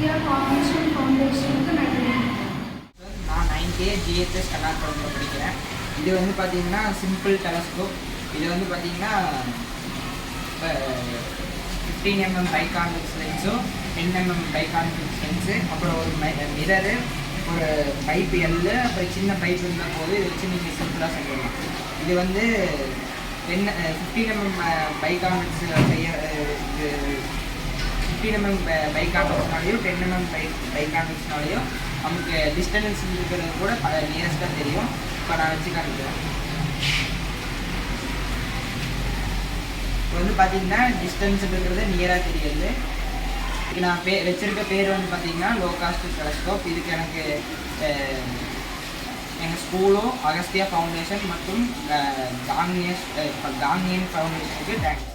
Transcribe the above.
Agastya corporation ஃபவுண்டேஷனுக்கு நன்றி. நான் 9th GHS கண்ணாக்குளத்தில் படிக்கிறேன். இது வந்து பார்த்தீங்கன்னா சிம்பிள் டெலஸ்கோப். இது வந்து பார்த்தீங்கன்னா 15 mm பைகான்வெக்ஸ் லென்ஸும் 10 mm பைகான்வெக்ஸ் லென்ஸு, அப்புறம் ஒரு மிரரு, ஒரு பைப்பு எல்லு, அப்புறம் சின்ன பைப் இருந்தால் போது இதை வச்சு நீங்கள் சிம்பிளாக செஞ்சிடலாம். இது வந்து 15 mm பைகான்வெக்ஸ் செய்ய இது 15 mm பைகான்வெக்ஸ்னாலையும் 10 mm பைகான்வெக்ஸ்னாலையும் நமக்கு டிஸ்டன்ஸ் இருக்கிறது கூட நியரஸ்ட்டாக தெரியும். இப்போ நான் வச்சு காமிக்கிறேன். இப்போ வந்து பார்த்தீங்கன்னா டிஸ்டன்ஸ் இருக்கிறது நியராக தெரியுது. இதுக்கு நான் வச்சுருக்க பேர் வந்து பார்த்தீங்கன்னா லோ காஸ்ட் டெலஸ்கோப். இதுக்கு எனக்கு எங்கள் ஸ்கூலும் அகஸ்தியா ஃபவுண்டேஷன் மற்றும் காங்கியன் ஃபவுண்டேஷனுக்கு தேங்க்ஸ்.